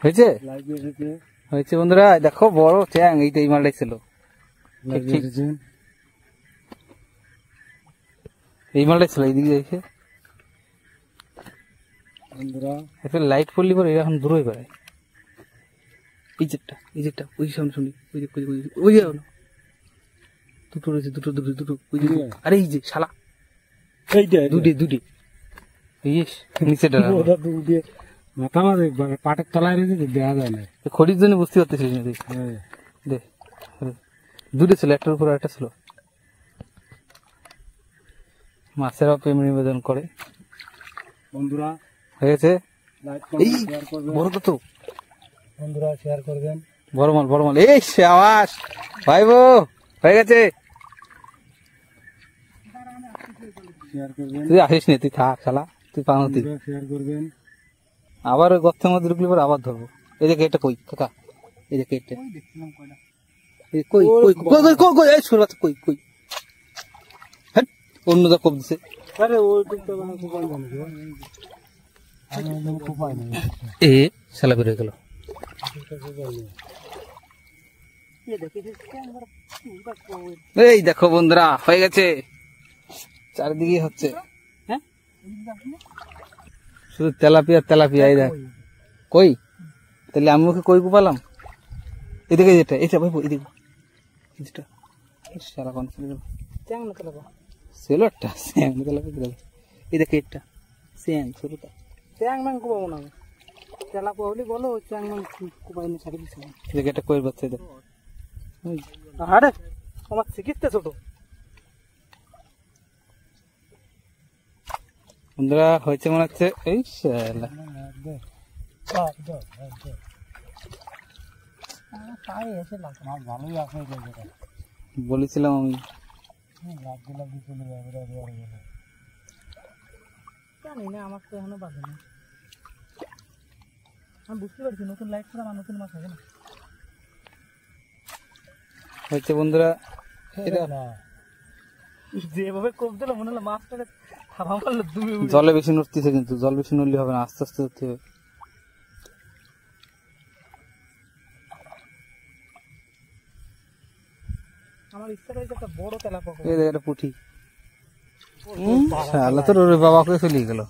হয়েছে হয়েছে বন্ধুরা, দেখো বড় চ্যাং, এইটা এই মালটাই ছিল, এই মালটাই ছিল, এইদিকে দেখে বন্ধুরা। একটা লাইট পড়লি পরে এখন দূর হয়ে বেড়ায়। এই যেটা ওই সামনে শুনি, ওই যে ওই যাও না, দুটো রয়েছে, দুটো ওই যে, আরে এই যে শালা দুটি নিচে মাথা মাঝে পাটের তলায় রয়েছে, দেখা যায় না, খড়ির জন্য বুঝতে পারতেছিস না। দুটো ছিল, একটার উপর একটা ছিল। মাছেরাও প্রেম নিবেদন করে বন্ধুরা। হয়েছে বড় কত বন্ধুরা, শেয়ার করবেন। বড় মাল এই আওয়াজ ভাই বো হয়ে গেছে। তুই আসিস নি, তুই থাক শালা, তুই পাও, তুই শেয়ার করবেন। আবার ওই গর্তের মধ্যে ঢুকলে পরে আবার ধরবো। এই যে কেটে কই কাকা, এই যে কেটে কই অন্য যা কপ দিছে। এ শালা বেরোয় গেল। এই দেখো বন্ধুরা, হয়ে গেছে, চারিদিকে হচ্ছে শুধু তেলাপিয়া। এই দেখ কই, তাহলে আমি ওকে কই কুপালাম। এদিকে যেটা, এটা ভাই এদিকে সারাক্ষণ ছিল একটা এই দেখে এটা চ্যাং ছোটটা, চ্যাং ম্যাং কুপাবো না, তেলাপিয়া বলি বলো, চ্যাং ম্যাং কুপাই না ছাড়ি দিচ্ছে। এদিকে একটা কইর বাচ্চা, দেখ আরে আমার শিখিতে ছোট। বন্ধুরা হয়েছে মনে হচ্ছে, এই শালা বলেছিলাম আমি, জানি না, আমার তো এখনো বাজে না, আমি বুঝতে পারছি নতুন লাইট ছাড়া আমার নতুন মাছ হবে না। হয়েছে বন্ধুরা, যেভাবে কোপ দিল মনে হলো মাছটাকে থাবা মারলো, জলে বেশি নড়তেছে, কিন্তু জল বেশি নড়লে হবে না, আস্তে আস্তে ধরতে হবে। আমার ইচ্ছা করেছে একটা বড় তেলাপিয়া, এই দেখ একটা পুঁটি, শালা তোর ওরে বাবাকে চলে গেল।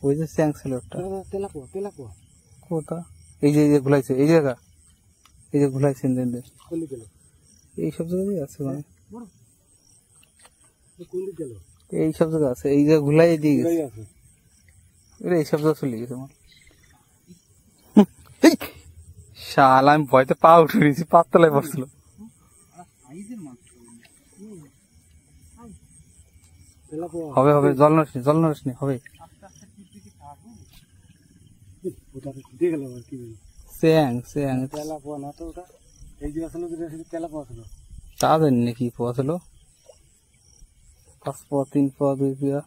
ওই যে চ্যাং ছিল একটা, তেলাপিয়া কোথা, এই যে ঘুলাইছে, এই জায়গা, এই যে ঘুলাইছে, এই সব জায়গায় আছে, মানে এই সব জায়গা আছে, এই যে ঘুলাই দিয়ে গেছে, এই সব জায়গা চলে গেছে আমার। শালা আমি ভয়তে পা উঠে নিয়েছি, পাত তলায় পড়ছিল। হবে জল নড়িসনি হবে। তা জানি না কি পোয়া ছিল, 5 পোয়া 3 পোয়া 2 পোয়া।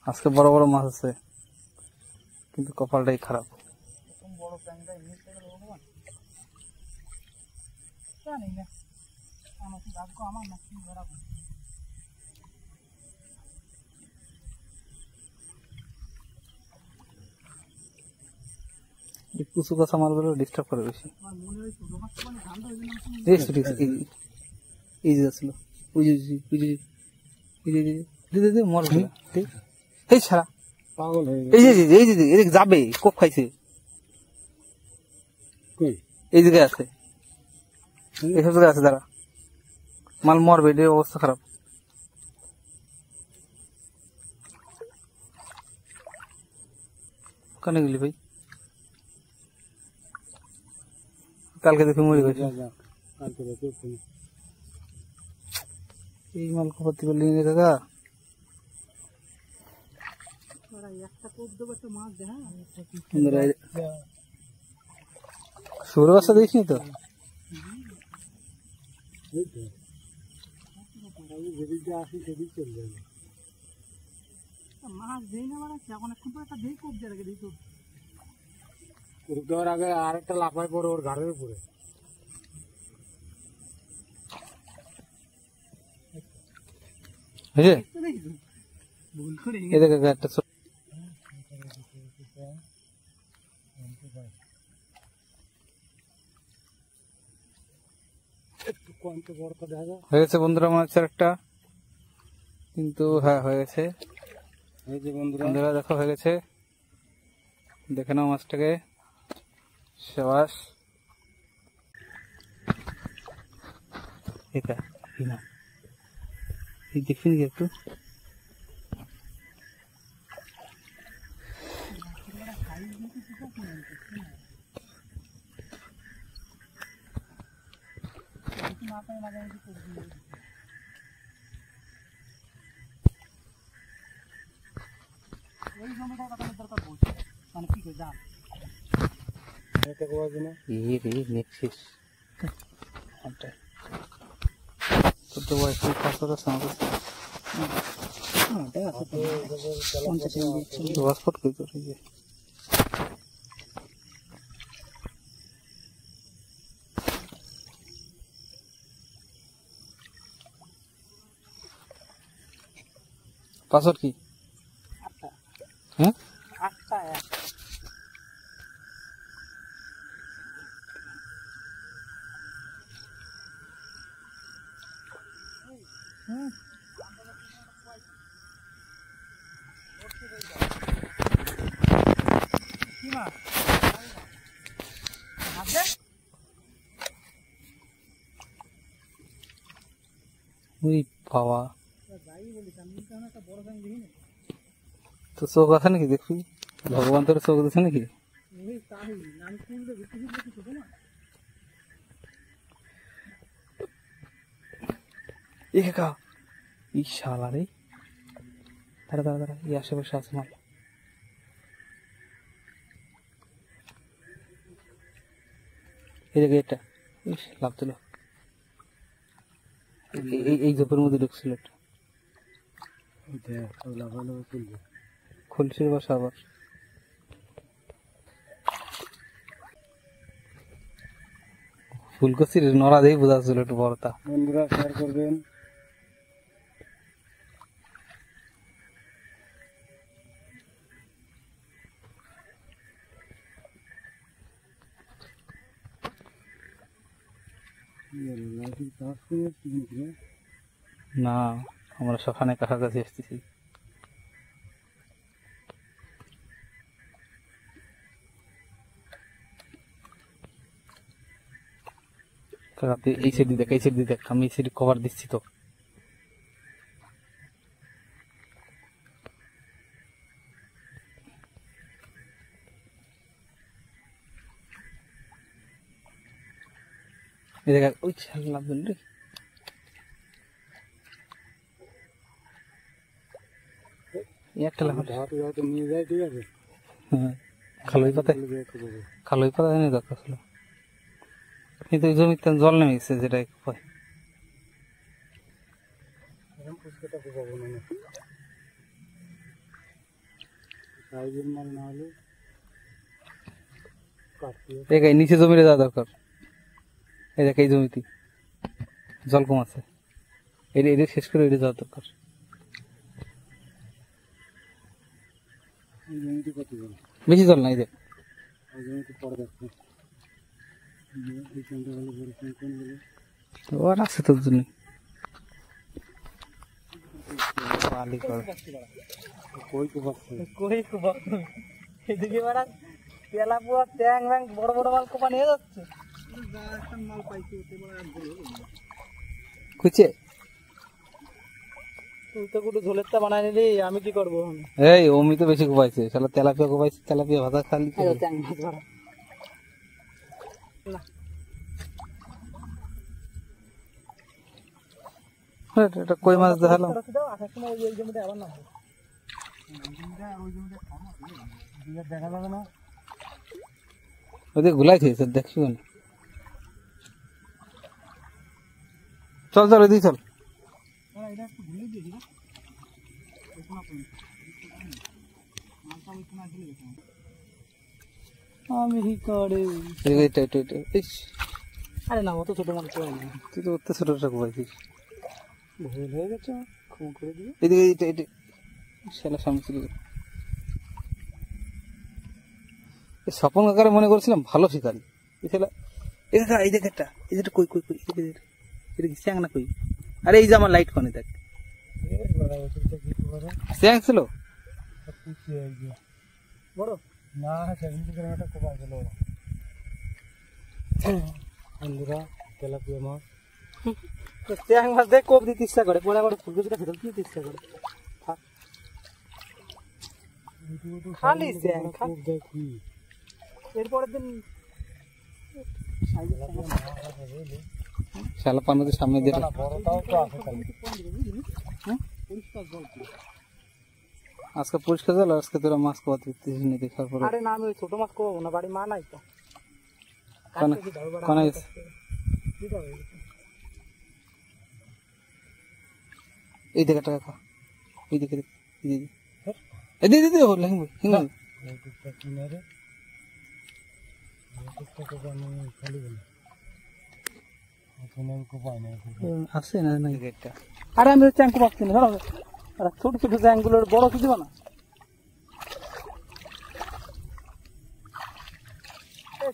আজকে বড় বড় মাছ আছে, কিন্তু কপালটাই খারাপ। কুচু কাঁচা মালগুলো ডিস্টার্ব করে বেশি। এই যে ছিল, এই ছাড়া পাগল হয়ে এই যাবে, কোপ খাইছে, এই জায়গায় আছে, এইসব জায়গায় আছে, দাঁড়া মাল মরবে, এর অবস্থা খারাপ। কানে গেলি ভাই, কালকে দেখে মরে গেছে। এই মাল কপাতি করলি কাকা, সৌর বাচ্চা দিস নি তো, মাছ দেই না, মানে অনেকক্ষণ পর একটা দেই, কোপ দিয়ে রেখে দিই তো। দেওয়ার আগে আরেকটা লাফায় পড়ে ওর ঘাড়ের উপরে। একটা হয়ে গেছে বন্ধুরা, মাছ একটা কিন্তু হ্যাঁ হয়ে গেছে বন্ধুরা, দেখো হয়ে গেছে। দেখে নাও মাছটাকে, শাবাশ। এটা না এই দেখবি নাকি একটু, পাসওয়ার্ড কি? হ্যাঁ ওই বাবা, তো চোখ আছে নাকি দেখবি? ভগবান তোর চোখ দিচ্ছে নাকি? এই শালা রে, দাঁড়া দাঁড়া দাঁড়া, এই আশেপাশে আছে মাল। এই জায়গায় এটা লাভ দিল, এই জোপের মধ্যে ঢুকছিল একটা, খুলছিল বাসা আবার। ফুলকপির নড়া দিয়ে বোঝা ছিল একটু বড়টা। বন্ধুরা শেয়ার করবেন। না, আমরা সখানে কাছাকাছি আসতেছি। এই সাইড দেখ, এই সাইড দেখ, আমি এই সাইড কভার দিচ্ছি তো। এই দেখ, ওই ছাড় লাভ দিল রে। একটা লাভ নিয়ে যায়, ঠিক আছে। হ্যাঁ, খালুই পাতায় এনে দরকার ছিল, কিন্তু এই জমিতে জল নেমে গেছে, যেটা পায়। নিচে জমিতে যাওয়া দরকার। এই দেখ, এই জমিতে জল কম আছে, এটা শেষ করে এটা যাওয়া দরকার। বেশি জল নাই, দেখ ওর আছে তোর জন্য। বড় বড় মাল কোপা নিয়ে যাচ্ছে, খুঁজছে ঝোলেরটা বানাই নিলি, আমি কি করবো? এই অমি তো বেশি কোপাইছে, শালা তেলাপিয়া কোপাইছে, তেলাপিয়া ভাজা খালি। এটা কই মাছ দেখালাম, দেখা যাবে না ওদের গুলাই খেয়েছে, দেখছি না। চল চল এদিকে চল। আমি হি করে এটা এটা এটা ইস, আরে না অত ছোট মাছ হয় না তুই তো অত ছোটটা পাইছিস। ভুল হয়ে গেছে ক্ষমা করে দিও এদিকে এটা এটা শালা সামনে চলে গেল। এই স্বপন কাকারে মনে করছিলাম ভালো শিকারি, এই শালা এই কাকা এই দেখ একটা এই যেটা কই কই কই এটা কি স্যাং না কই? আরে এই যে আমার লাইট কোনে দেখ এর বড় ওটা কি করে স্যাং ছিল। কি এই যে বড় না সেদিন করে একটা কোপা গেল বন্ধুরা তেলাপিয়া মাছ স্যাং মাছ দেখ কোপ দিতে ইচ্ছা করে, পরে আবার ফুলকপিটা ফেরত দিতে ইচ্ছা করে। খালি স্যাং খুব দেখি এরপরের দিন শালা পানোদের সামনে দিয়ে বড়টাও তো আছে তাহলে আজকে পরিষ্কার জল, আজকে তোরা মাছ খাওয়াতে দিচ্ছিস না দেখার পরে। আরে না আমি ওই ছোট মাছ খাবো না, বাড়ি মা নাই তো কোন গেছে এই দিকে টাকা খা, এই দিকে এই দিদি দিদি হল হিঙ্গ হিঙ্গ কিনারে খালি বলে ওখানে কোপায় না আছে না না গেটটা। আরে আমি চ্যাঙ্কু পাচ্ছি না, ধরো আরে ছোট ছোট চ্যাঙ্কগুলোর বড় কি দিবা না?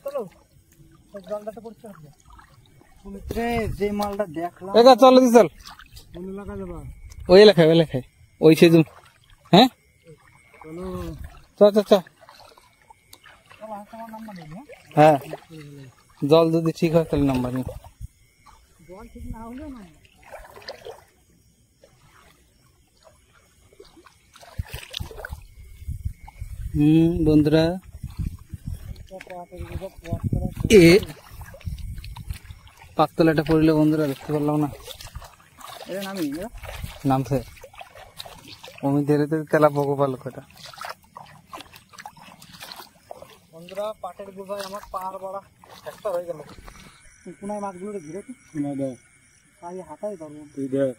চলো জলটাতে পড়ছে সুমিত্রে যে মালটা দেখলাম একা চল দি চল কোন এলাকা যাবা ওই এলাকায় ওই সেজুম। হ্যাঁ চলো চ চ চ হ্যাঁ জল যদি ঠিক হয় তাহলে নাম্বার নি। জল ঠিক না হলে না বন্ধুরা এ পাততলাটা পড়লে বন্ধুরা দেখতে পারলাম না, এটা নামি নামছে অমি ধীরে ধীরে তেলা বকো পালো কটা। বন্ধুরা পাটের গোজায় আমার পাহাড় বড়া একটা হয়ে গেল। কোনায় মাছগুলো ঘিরে তো কোনায় দেখ তাই হাতাই ধরবো তুই দেখ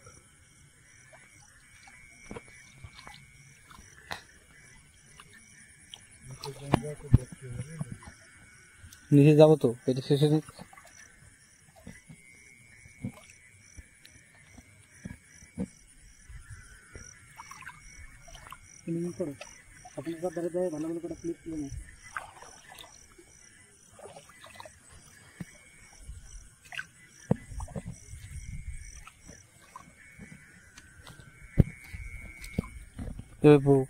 নিচে যাবো তো এটা শেষে করো আপনার ধারে দেয় ভালো ভালো করে ক্লিক করে না বউ